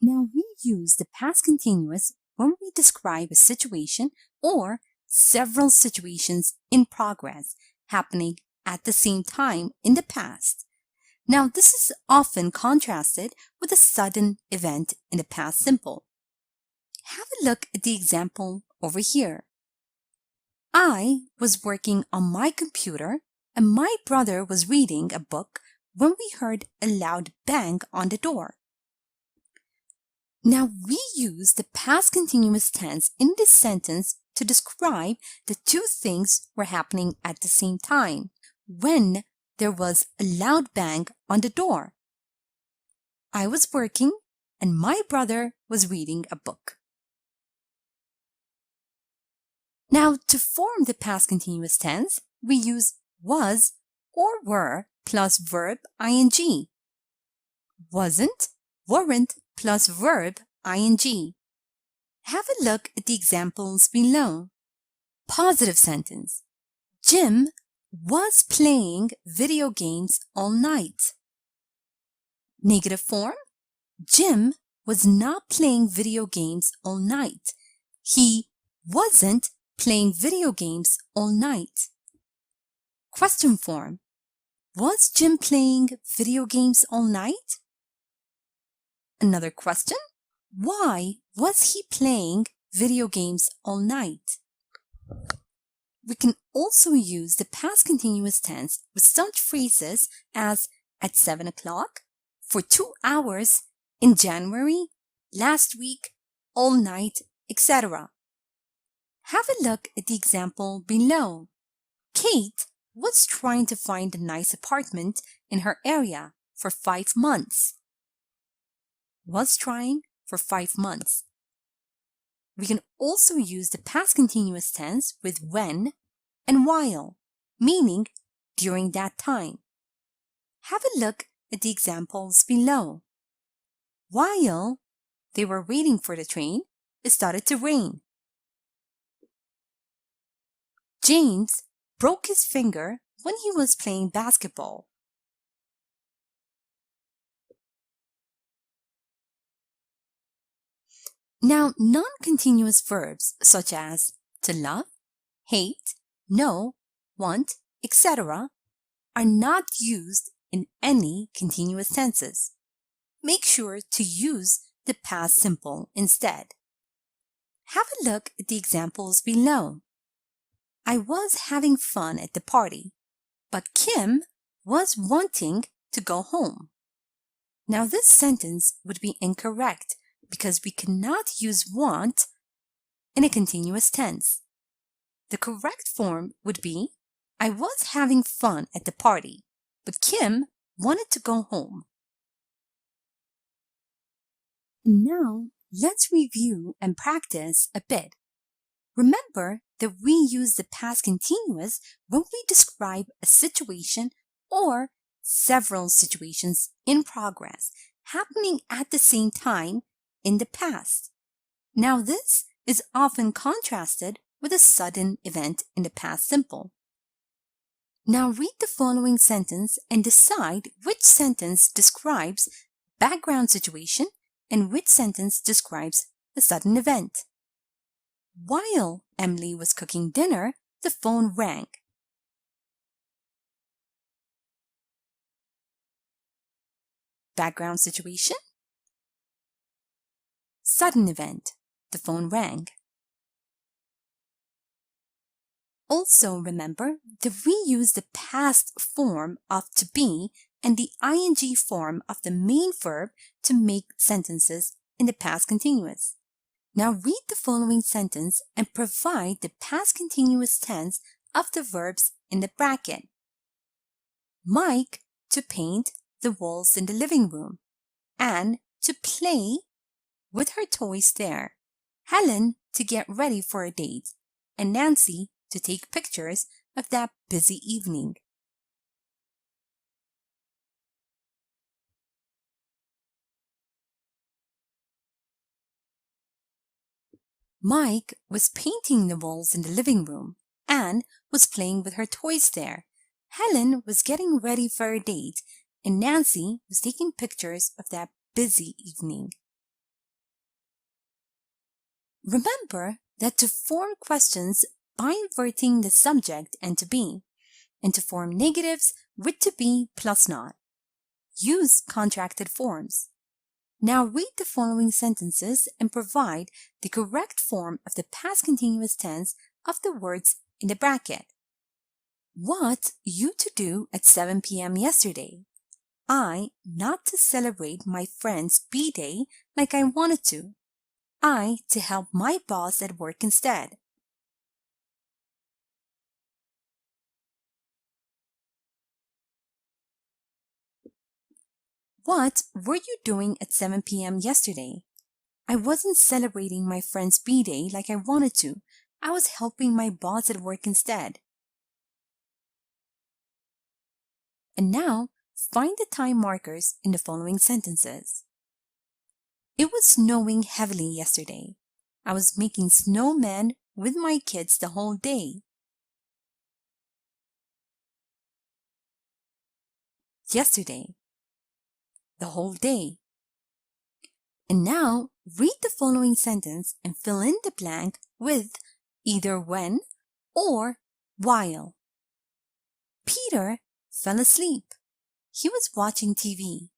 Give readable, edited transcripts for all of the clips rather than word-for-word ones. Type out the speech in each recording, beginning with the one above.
Now we use the past continuous when we describe a situation or several situations in progress happening at the same time in the past. Now this is often contrasted with a sudden event in the past simple. Have a look at the example over here. I was working on my computer and my brother was reading a book when we heard a loud bang on the door. Now we use the past continuous tense in this sentence to describe the two things were happening at the same time when there was a loud bang on the door. I was working and my brother was reading a book. Now to form the past continuous tense, we use was or were plus verb ing. Wasn't, weren't plus verb ing. Have a look at the examples below. Positive sentence. Jim was playing video games all night. Negative form. Jim was not playing video games all night. He wasn't playing video games all night. Question form. Was Jim playing video games all night? Another question. Why was he playing video games all night? We can also use the past continuous tense with such phrases as at 7 o'clock, for 2 hours, in January, last week, all night, etc. Have a look at the example below. Kate was trying to find a nice apartment in her area for 5 months. Was trying for 5 months. We can also use the past continuous tense with when and while, meaning during that time. Have a look at the examples below. While they were waiting for the train, it started to rain. James broke his finger when he was playing basketball. Now, non-continuous verbs such as to love, hate, know, want, etc. are not used in any continuous tenses. Make sure to use the past simple instead. Have a look at the examples below. I was having fun at the party, but Kim was wanting to go home. Now this sentence would be incorrect because we cannot use want in a continuous tense. The correct form would be I was having fun at the party, but Kim wanted to go home. Now let's review and practice a bit. Remember that we use the past continuous when we describe a situation or several situations in progress happening at the same time in the past. Now this is often contrasted with a sudden event in the past simple. Now read the following sentence and decide which sentence describes background situation and which sentence describes a sudden event. While Emily was cooking dinner, the phone rang. Background situation. Sudden event. The phone rang. Also remember that we use the past form of to be and the ing form of the main verb to make sentences in the past continuous. Now read the following sentence and provide the past continuous tense of the verbs in the bracket. Mike to paint the walls in the living room. Anne to play with her toys there. Helen to get ready for a date. And Nancy to take pictures of that busy evening. Mike was painting the walls in the living room. Anne was playing with her toys there. Helen was getting ready for a date, and Nancy was taking pictures of that busy evening. Remember that to form questions by inverting the subject and to be, and to form negatives with to be plus not. Use contracted forms. Now read the following sentences and provide the correct form of the past continuous tense of the words in the bracket. What you to do at 7 p.m. yesterday? I not to celebrate my friend's B-day like I wanted to. I to help my boss at work instead. What were you doing at 7 p.m. yesterday? I wasn't celebrating my friend's B-day like I wanted to. I was helping my boss at work instead. And now, find the time markers in the following sentences. It was snowing heavily yesterday. I was making snowmen with my kids the whole day. Yesterday. The whole day. And now, read the following sentence and fill in the blank with either when or while. Peter fell asleep. He was watching TV.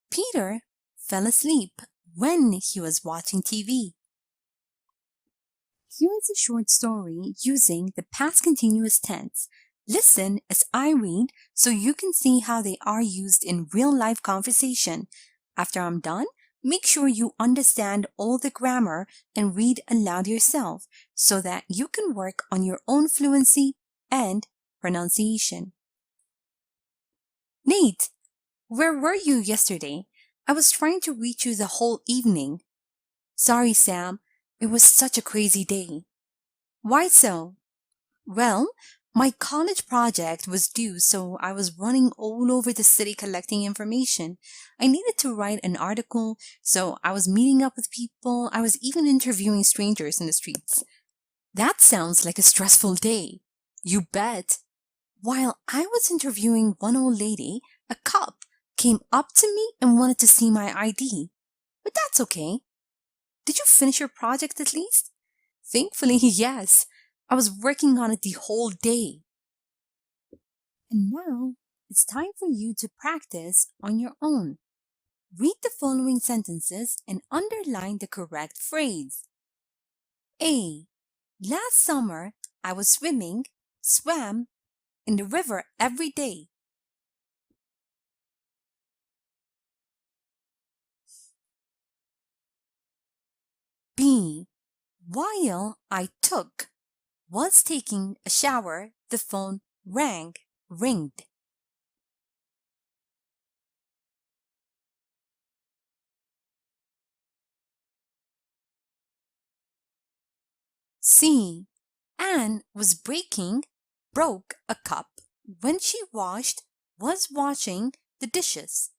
Peter fell asleep when he was watching TV. Here is a short story using the past continuous tense. Listen as I read so you can see how they are used in real-life conversation. After I'm done, make sure you understand all the grammar and read aloud yourself so that you can work on your own fluency and pronunciation. Nate, where were you yesterday? I was trying to reach you the whole evening. Sorry, Sam. It was such a crazy day. Why so? Well, my college project was due, so I was running all over the city collecting information. I needed to write an article, so I was meeting up with people. I was even interviewing strangers in the streets. That sounds like a stressful day. You bet. While I was interviewing one old lady, a cop came up to me and wanted to see my ID. But that's okay. Did you finish your project at least? Thankfully, yes. I was working on it the whole day. And now it's time for you to practice on your own. Read the following sentences and underline the correct phrase. A. Last summer, I was swam in the river every day. B. While I was taking a shower, the phone ringed. C. Anne broke a cup when she was washing the dishes.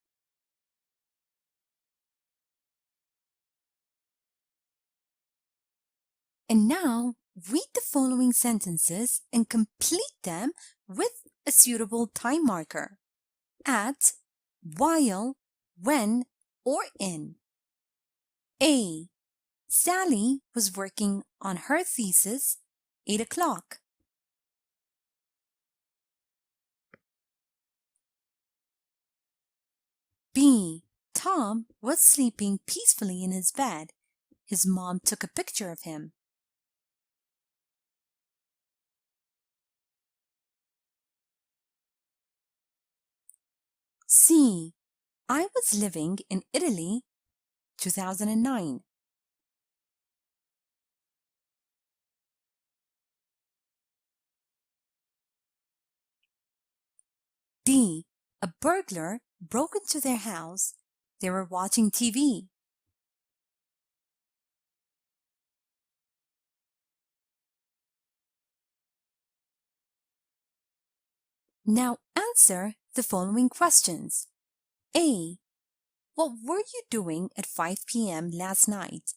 And now read the following sentences and complete them with a suitable time marker. At, while, when, or in. A. Sally was working on her thesis 8 o'clock. B. Tom was sleeping peacefully in his bed. His mom took a picture of him. C. I was living in Italy 2009. D. A burglar broke into their house. They were watching TV. Now answer the following questions. A. What were you doing at 5 p.m. last night?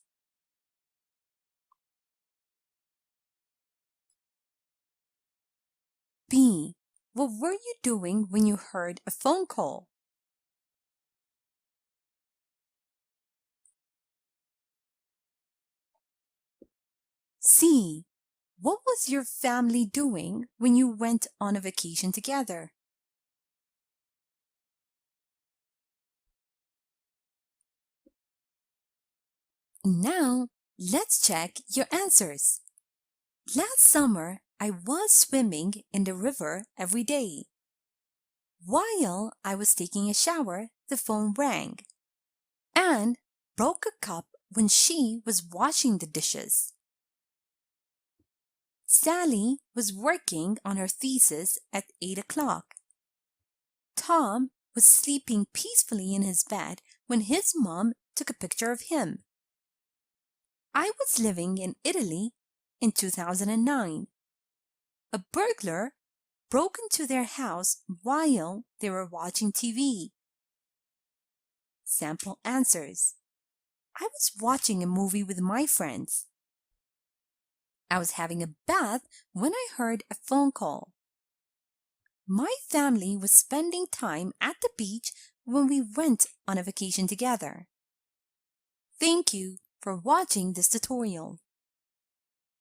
B. What were you doing when you heard a phone call? C. What was your family doing when you went on a vacation together? Now, let's check your answers. Last summer, I was swimming in the river every day. While I was taking a shower, the phone rang. Anne broke a cup when she was washing the dishes. Sally was working on her thesis at 8 o'clock. Tom was sleeping peacefully in his bed when his mom took a picture of him. I was living in Italy in 2009. A burglar broke into their house while they were watching TV. Sample answers. I was watching a movie with my friends. I was having a bath when I heard a phone call. My family was spending time at the beach when we went on a vacation together. Thank you for watching this tutorial.